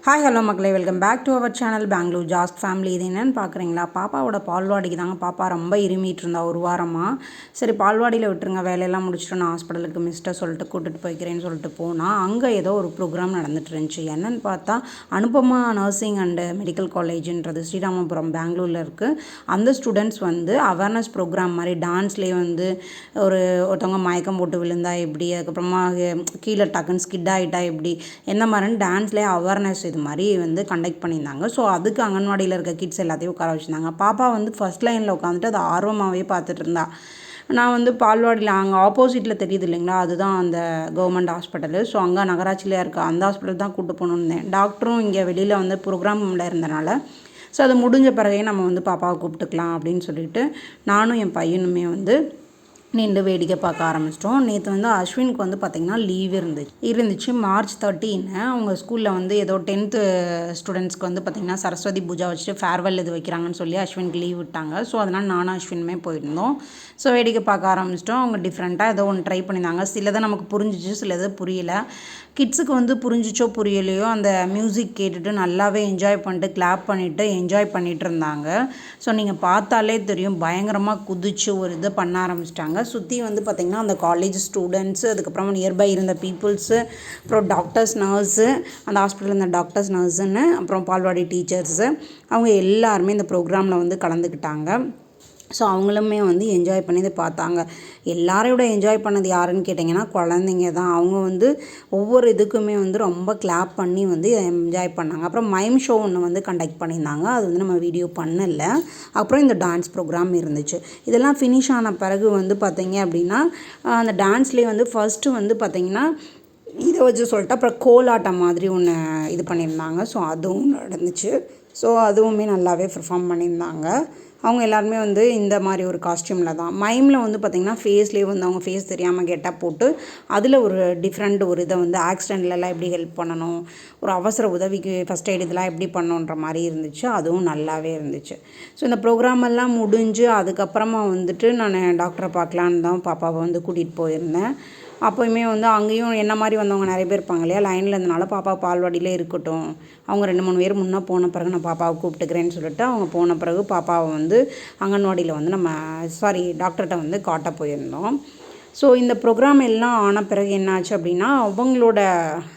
Hi hello மக்களே, welcome back to our channel Bangalore just family. இது என்னென்னு பார்க்குறீங்களா, பாப்பாவோட பால்வாடிக்கு தாங்க. பாப்பா ரொம்ப இருமிட்டு இருந்தா ஒரு வாரமாக. சரி பால்வாடியில் விட்டுருங்க, வேலையெல்லாம் முடிச்சுட்டு நான் ஹாஸ்பிட்டலுக்கு மிஸ்ட்டை சொல்லிட்டு கூட்டிகிட்டு போய்க்கிறேன்னு சொல்லிட்டு போனால் அங்கே ஏதோ ஒரு ப்ரோக்ராம் நடந்துட்டு இருந்துச்சு. என்னென்னு பார்த்தா அனுபமா நர்சிங் அண்டு மெடிக்கல் காலேஜுன்றது ஸ்ரீராமபுரம் பெங்களூரில் இருக்குது. அந்த ஸ்டூடெண்ட்ஸ் வந்து அவேர்னஸ் ப்ரோக்ராம் மாதிரி டான்ஸ்லேயே வந்து ஒருத்தவங்க மயக்கம் போட்டு விழுந்தா எப்படி, அதுக்கப்புறமா கீழே டக்குன்னு ஸ்கிட் ஆகிட்டா எப்படி, எந்த மாதிரின்னு டான்ஸ்லேயே அவேர்னஸ் இது மாதிரி வந்து கண்டக்ட் பண்ணியிருந்தாங்க. ஸோ அதுக்கு அங்கன்வாடியில் இருக்க கிட்ஸ் எல்லாத்தையும் உட்கார வச்சுருந்தாங்க. பாப்பா வந்து ஃபஸ்ட் லைனில் உட்காந்துட்டு அதை ஆர்வமாகவே பார்த்துட்டு இருந்தா. நான் வந்து பால்வாடியில் அங்கே ஆப்போசிட்டில் தெரியுது இல்லைங்களா, அதுதான் அந்த கவர்மெண்ட் ஹாஸ்பிட்டலு. ஸோ அங்கே நகராட்சியில் இருக்க அந்த ஹாஸ்பிட்டல் தான் கூப்பிட்டு போகணுன்னு இருந்தேன். டாக்டரும் இங்கே வெளியில் வந்து ப்ரோக்ராமில் இருந்தனால ஸோ அது முடிஞ்ச பிறகே நம்ம வந்து பாப்பாவை கூப்பிட்டுக்கலாம் அப்படின்னு சொல்லிட்டு நானும் என் பையனுமே வந்து நின்று வேடிக்கை பார்க்க ஆரம்பிச்சிட்டோம். நேற்று வந்து அஸ்வினுக்கு வந்து பார்த்திங்கன்னா லீவ் இருந்துச்சு மார்ச் 13. அவங்க ஸ்கூலில் வந்து ஏதோ 10th ஸ்டூடெண்ட்ஸ்க்கு வந்து பார்த்திங்கன்னா சரஸ்வதி பூஜா வச்சுட்டு ஃபேர்வெல் இது வைக்கிறாங்கன்னு சொல்லி அஸ்வினுக்கு லீவ் விட்டாங்க. ஸோ அதனால் நானும் அஸ்வினுமே போயிருந்தோம். ஸோ வேடிக்கை பார்க்க ஆரம்பிச்சிட்டோம். அவங்க டிஃப்ரெண்ட்டாக ஏதோ ஒன்று ட்ரை பண்ணியிருந்தாங்க. சிலதை நமக்கு புரிஞ்சிச்சு, சிலது புரியல. கிட்ஸுக்கு வந்து புரிஞ்சிச்சோ புரியலையோ அந்த மியூசிக் கேட்டுட்டு நல்லாவே என்ஜாய் பண்ணிட்டு கிளாப் பண்ணிவிட்டு என்ஜாய் பண்ணிகிட்டு இருந்தாங்க. ஸோ நீங்கள் பார்த்தாலே தெரியும், பயங்கரமாக குதிச்சு ஒரு இதை பண்ண ஆரம்பிச்சிட்டாங்க. சுற்றி வந்து பார்த்திங்கன்னா அந்த காலேஜ் ஸ்டூடெண்ட்ஸு, அதுக்கப்புறமா நியர்பை இருந்த பீப்புள்ஸு, அப்புறம் டாக்டர்ஸ், நர்ஸு, அந்த ஹாஸ்பிட்டலில் இருந்த டாக்டர்ஸ், நர்ஸுன்னு, அப்புறம் பால்வாடி டீச்சர்ஸு, அவங்க எல்லாருமே இந்த ப்ரோக்ராமில் வந்து கலந்துக்கிட்டாங்க. ஸோ அவங்களுமே வந்து என்ஜாய் பண்ணி இதை பார்த்தாங்க. எல்லாரையோட என்ஜாய் பண்ணது யாருன்னு கேட்டிங்கன்னா குழந்தைங்க தான். அவங்க வந்து ஒவ்வொரு இதுக்குமே வந்து ரொம்ப கிளாப் பண்ணி வந்து என்ஜாய் பண்ணாங்க. அப்புறம் மைம் ஷோ ஒன்று வந்து கண்டக்ட் பண்ணியிருந்தாங்க. அது வந்து நம்ம வீடியோ பண்ணல. அப்புறம் இந்த டான்ஸ் ப்ரோக்ராம் இருந்துச்சு. இதெல்லாம் ஃபினிஷ் ஆன பிறகு வந்து பார்த்திங்க அப்படின்னா அந்த டான்ஸ்லேயே வந்து ஃபஸ்ட்டு வந்து பார்த்திங்கன்னா இதை வச்சு சொல்லிட்டு அப்புறம் கோலாட்டம் மாதிரி ஒன்று இது பண்ணியிருந்தாங்க. ஸோ அதுவும் நடந்துச்சு. ஸோ அதுவுமே நல்லாவே பெர்ஃபார்ம் பண்ணியிருந்தாங்க. அவங்க எல்லாருமே வந்து இந்த மாதிரி ஒரு காஸ்டியூமில் தான். மைமில் வந்து பார்த்திங்கன்னா ஃபேஸ்லேயே வந்து அவங்க ஃபேஸ் தெரியாமல் கெட்டப் போட்டு அதில் ஒரு டிஃப்ரெண்ட் ஒரு இதை வந்து ஆக்சிடெண்ட்லலாம் எப்படி ஹெல்ப் பண்ணணும், ஒரு அவசர உதவிக்கு ஃபஸ்ட் எய்ட் இதெல்லாம் எப்படி பண்ணணுன்ற மாதிரி இருந்துச்சு. அதுவும் நல்லாவே இருந்துச்சு. ஸோ இந்த ப்ரோக்ராம் எல்லாம் முடிஞ்சு அதுக்கப்புறமா வந்துட்டு நான் டாக்டரை பார்க்கலான்னு தான் பாப்பாவை வந்து கூட்டிகிட்டு போயிருந்தேன். அப்போயுமே வந்து அங்கேயும் என்ன மாதிரி வந்தவங்க நிறைய பேர் இருப்பாங்க இல்லையா, லைனில் இருந்தனால பாப்பா பால்வாடியிலே இருக்கட்டும், அவங்க 2-3 பேர் முன்னே போன பிறகு நான் பாப்பாவை கூப்பிட்டுக்கிறேன்னு சொல்லிட்டு அவங்க போன பிறகு பாப்பாவை வந்து அங்கன்வாடியில் வந்து டாக்டர்கிட்ட வந்து காட்ட போயிருந்தோம். ஸோ இந்த ப்ரோக்ராம் எல்லாம் ஆன பிறகு என்னாச்சு அப்படின்னா, அவங்களோட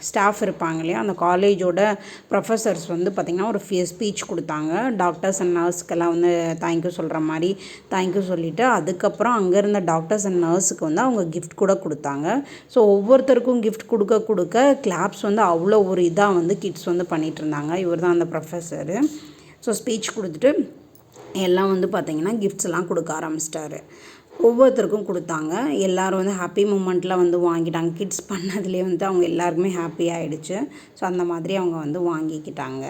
ஸ்டாஃப் இருப்பாங்க இல்லையா, அந்த காலேஜோட ப்ரொஃபஸர்ஸ் வந்து பார்த்திங்கன்னா ஒரு ஸ்பீச் கொடுத்தாங்க. டாக்டர்ஸ் அண்ட் நர்ஸ்க்கெல்லாம் வந்து தேங்க்யூ சொல்கிற மாதிரி தேங்க்யூ சொல்லிவிட்டு அதுக்கப்புறம் அங்கே இருந்த டாக்டர்ஸ் அண்ட் நர்ஸுக்கு வந்து அவங்க கிஃப்ட் கூட கொடுத்தாங்க. ஸோ ஒவ்வொருத்தருக்கும் கிஃப்ட் கொடுக்க கிளாப்ஸ் வந்து அவ்வளோ ஒரு இதாக வந்து கிட்ஸ் வந்து பண்ணிகிட்டு இருந்தாங்க. இவர் தான் அந்த ப்ரொஃபஸரு. ஸோ ஸ்பீச் கொடுத்துட்டு எல்லாம் வந்து பார்த்திங்கன்னா கிஃப்ட்ஸ் எல்லாம் கொடுக்க ஆரம்பிச்சிட்டாரு. ஒவ்வொருத்தருக்கும் கொடுத்தாங்க. எல்லோரும் வந்து ஹாப்பி மூமெண்ட்டில் வந்து வாங்கிட்டாங்க. கிட்ஸ் பண்ணதுலேயே வந்து அவங்க எல்லாருக்குமே ஹாப்பி ஆகிடுச்சு. ஸோ அந்த மாதிரி அவங்க வந்து வாங்கிக்கிட்டாங்க.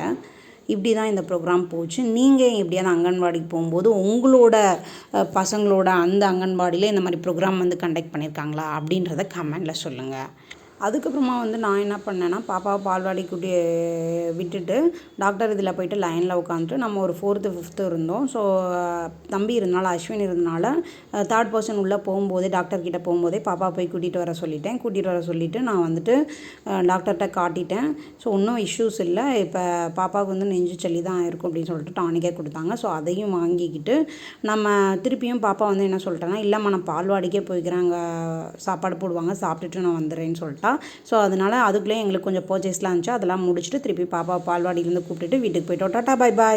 இப்படி தான் இந்த ப்ரோக்ராம் போச்சு. நீங்கள் எப்படியாவது அங்கன்வாடிக்கு போகும்போது உங்களோட பசங்களோட அந்த அங்கன்வாடியில் இந்த மாதிரி ப்ரோக்ராம் வந்து கண்டக்ட் பண்ணியிருக்காங்களா அப்படின்றத கமெண்டில் சொல்லுங்கள். அதுக்கப்புறமா வந்து நான் என்ன பண்ணேன்னா, பாப்பாவை பால்வாடி விட்டுட்டு டாக்டர் இதில் போய்ட்டு லைனில் உட்காந்துட்டு நம்ம ஒரு 4th 5th இருந்தோம். ஸோ தம்பி இருந்தனால, அஸ்வின் இருந்தனால 3rd பர்சன் உள்ளே போகும்போதே டாக்டர்கிட்ட போகும்போதே பாப்பா போய் கூட்டிகிட்டு வர சொல்லிவிட்டு நான் வந்துட்டு டாக்டர்கிட்ட காட்டிட்டேன். ஸோ ஒன்றும் இஷ்யூஸ் இல்லை, இப்போ பாப்பாவுக்கு வந்து நெஞ்சு சளி தான் இருக்கும் அப்படின்னு சொல்லிட்டு டானிக்கே கொடுத்தாங்க. ஸோ அதையும் வாங்கிக்கிட்டு நம்ம திருப்பியும் பாப்பா வந்து என்ன சொல்லிட்டேன்னா, இல்லைம்மா நான் பால்வாடிக்கே போய்க்கிறேன், அங்கே சாப்பாடு போடுவாங்க, சாப்பிட்டுட்டு நான் வந்துடுறேன்னு சொல்லிட்டா. ஸோ அதனால் அதுக்குள்ளே எங்களுக்கு கொஞ்சம் பர்ச்சேஸ்லாம் இருந்துச்சு. அதெல்லாம் முடிச்சுட்டு திருப்பி பாப்பா பால்வாடியிலேருந்து கூப்பிட்டுட்டு வீட்டுக்கு போய்ட்டோம். Tata bye bye.